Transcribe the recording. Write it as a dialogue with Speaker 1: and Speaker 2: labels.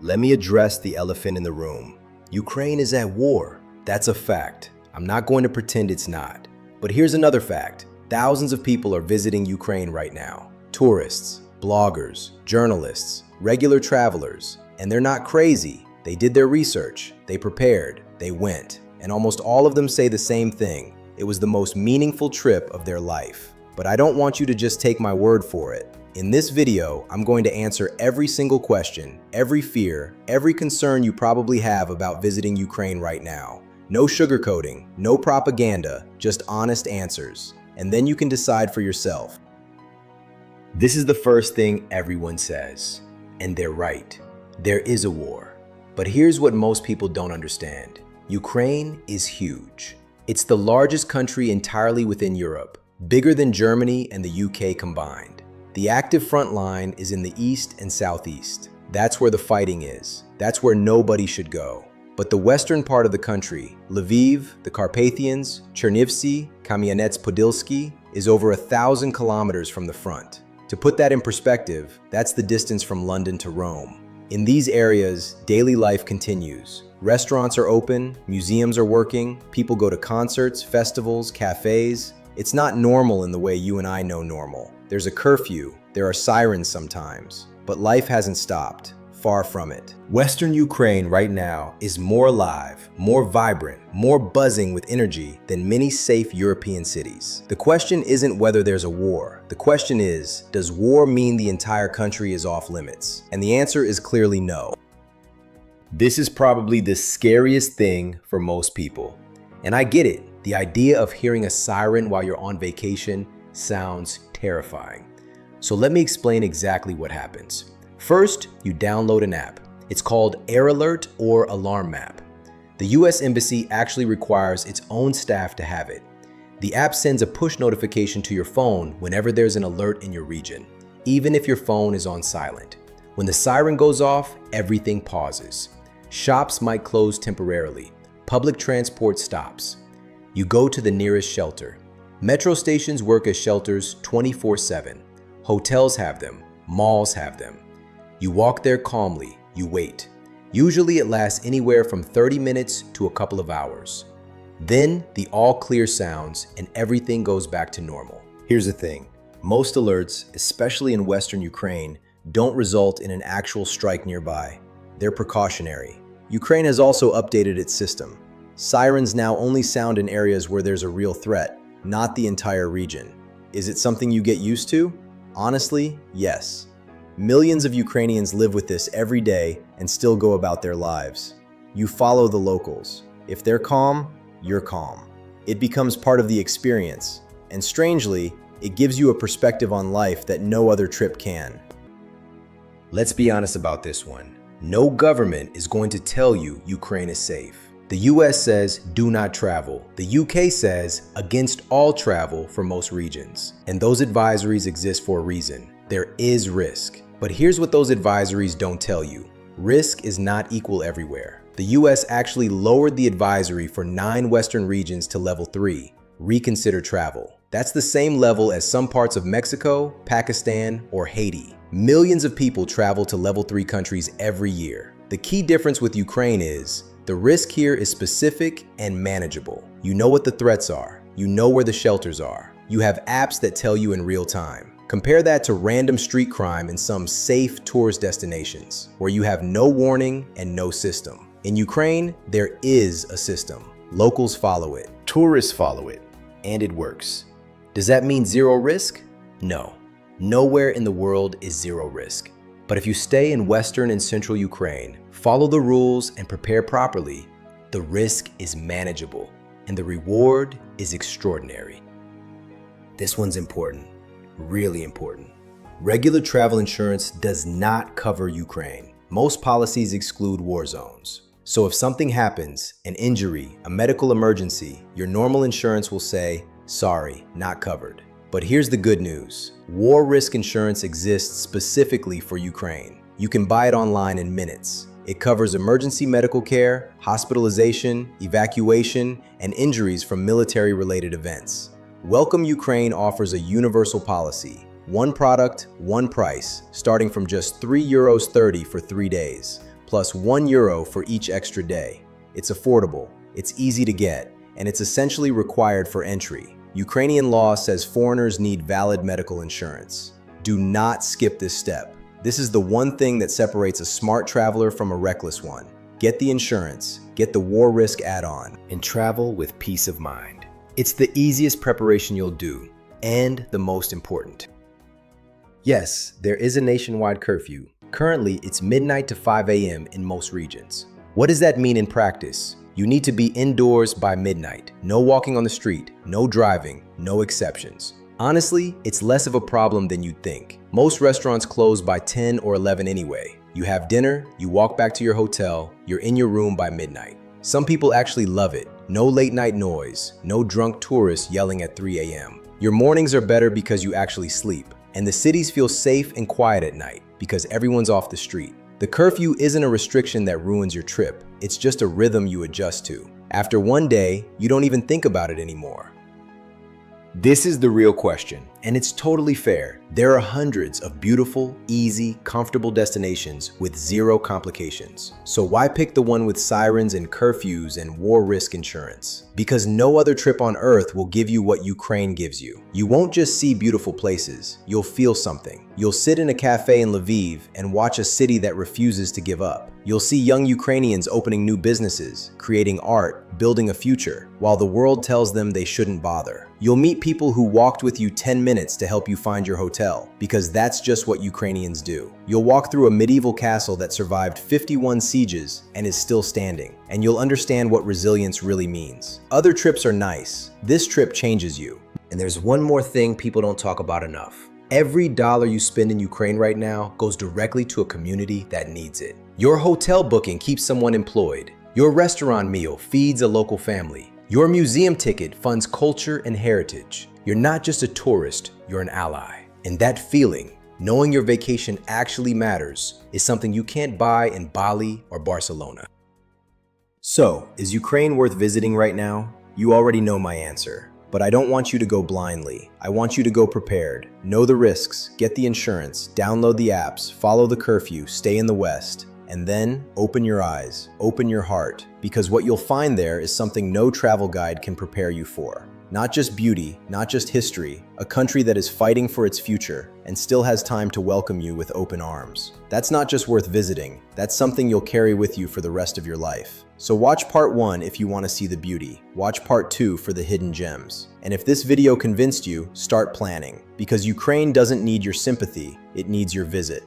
Speaker 1: Let me address the elephant in the room. Ukraine is at war. That's a fact. I'm not going to pretend it's not. But here's another fact. Thousands of people are visiting Ukraine right now. Tourists, bloggers, journalists, regular travelers. And they're not crazy. They did their research. They prepared. They went. And almost all of them say the same thing. It was the most meaningful trip of their life. But I don't want you to just take my word for it. In this video, I'm going to answer every single question, every fear, every concern you probably have about visiting Ukraine right now. No sugarcoating, no propaganda, just honest answers. And then you can decide for yourself. This is the first thing everyone says. And they're right. There is a war. But here's what most people don't understand. Ukraine is huge. It's the largest country entirely within Europe, bigger than Germany and the UK combined. The active front line is in the east and southeast. That's where the fighting is. That's where nobody should go. But the western part of the country, Lviv, the Carpathians, Chernivtsi, Khmelnytskyi, is over 1,000 kilometers from the front. To put that in perspective, that's the distance from London to Rome. In these areas, daily life continues. Restaurants are open, museums are working, people go to concerts, festivals, cafes. It's not normal in the way you and I know normal. There's a curfew, there are sirens sometimes, but life hasn't stopped. Far from it. Western Ukraine right now is more alive, more vibrant, more buzzing with energy than many safe European cities. The question isn't whether there's a war. The question is, does war mean the entire country is off limits? And the answer is clearly no. This is probably the scariest thing for most people. And I get it. The idea of hearing a siren while you're on vacation sounds terrifying. So let me explain exactly what happens. First, you download an app. It's called Air Alert or Alarm Map. The US Embassy actually requires its own staff to have it. The app sends a push notification to your phone whenever there's an alert in your region, even if your phone is on silent. When the siren goes off, everything pauses. Shops might close temporarily. Public transport stops. You go to the nearest shelter. Metro stations work as shelters 24/7. Hotels have them. Malls have them. You walk there calmly. You wait. Usually it lasts anywhere from 30 minutes to a couple of hours. Then the all clear sounds and everything goes back to normal. Here's the thing. Most alerts, especially in Western Ukraine, don't result in an actual strike nearby. They're precautionary. Ukraine has also updated its system. Sirens now only sound in areas where there's a real threat, not the entire region. Is it something you get used to? Honestly, yes. Millions of Ukrainians live with this every day and still go about their lives. You follow the locals. If they're calm, you're calm. It becomes part of the experience, and strangely, it gives you a perspective on life that no other trip can. Let's be honest about this one. No government is going to tell you Ukraine is safe. The US says do not travel. The UK says against all travel for most regions. And those advisories exist for a reason. There is risk. But here's what those advisories don't tell you. Risk is not equal everywhere. The US actually lowered the advisory for 9 Western regions to level 3, Reconsider Travel. That's the same level as some parts of Mexico, Pakistan, or Haiti. Millions of people travel to level 3 countries every year. The key difference with Ukraine is the risk here is specific and manageable. You know what the threats are. You know where the shelters are. You have apps that tell you in real time. Compare that to random street crime in some safe tourist destinations where you have no warning and no system. In Ukraine, there is a system. Locals follow it. Tourists follow it. And it works. Does that mean zero risk? No. Nowhere in the world is zero risk. But if you stay in Western and Central Ukraine, follow the rules and prepare properly, the risk is manageable and the reward is extraordinary. This one's important, really important. Regular travel insurance does not cover Ukraine. Most policies exclude war zones. So if something happens, an injury, a medical emergency, your normal insurance will say, sorry, not covered. But here's the good news. War risk insurance exists specifically for Ukraine. You can buy it online in minutes. It covers emergency medical care, hospitalization, evacuation, and injuries from military-related events. Welcome Ukraine offers a universal policy. One product, one price, starting from just €3.30 for 3 days. plus €1 for each extra day. It's affordable, it's easy to get, and it's essentially required for entry. Ukrainian law says foreigners need valid medical insurance. Do not skip this step. This is the one thing that separates a smart traveler from a reckless one. Get the insurance, get the war risk add-on, and travel with peace of mind. It's the easiest preparation you'll do, and the most important. Yes, there is a nationwide curfew. Currently, it's midnight to 5 a.m. in most regions. What does that mean in practice? You need to be indoors by midnight. No walking on the street, no driving, no exceptions. Honestly, it's less of a problem than you'd think. Most restaurants close by 10 or 11 anyway. You have dinner, you walk back to your hotel, you're in your room by midnight. Some people actually love it. No late night noise, no drunk tourists yelling at 3 a.m. Your mornings are better because you actually sleep. And the cities feel safe and quiet at night because everyone's off the street. The curfew isn't a restriction that ruins your trip. It's just a rhythm you adjust to. After one day, you don't even think about it anymore. This is the real question, and it's totally fair. There are hundreds of beautiful, easy, comfortable destinations with zero complications. So why pick the one with sirens and curfews and war risk insurance? Because no other trip on earth will give you what Ukraine gives you. You won't just see beautiful places, you'll feel something. You'll sit in a cafe in Lviv and watch a city that refuses to give up. You'll see young Ukrainians opening new businesses, creating art, building a future, while the world tells them they shouldn't bother. You'll meet people who walked with you 10 minutes to help you find your hotel, because that's just what Ukrainians do. You'll walk through a medieval castle that survived 51 sieges and is still standing, and you'll understand what resilience really means. Other trips are nice. This trip changes you. And there's one more thing people don't talk about enough. Every dollar you spend in Ukraine right now goes directly to a community that needs it. Your hotel booking keeps someone employed. Your restaurant meal feeds a local family. Your museum ticket funds culture and heritage. You're not just a tourist, you're an ally. And that feeling, knowing your vacation actually matters, is something you can't buy in Bali or Barcelona. So, is Ukraine worth visiting right now? You already know my answer. But I don't want you to go blindly. I want you to go prepared. Know the risks, get the insurance, download the apps, follow the curfew, stay in the West, and then open your eyes, open your heart, because what you'll find there is something no travel guide can prepare you for. Not just beauty, not just history, a country that is fighting for its future and still has time to welcome you with open arms. That's not just worth visiting, that's something you'll carry with you for the rest of your life. So watch part 1 if you want to see the beauty. Watch part 2 for the hidden gems. And if this video convinced you, start planning. Because Ukraine doesn't need your sympathy, it needs your visit.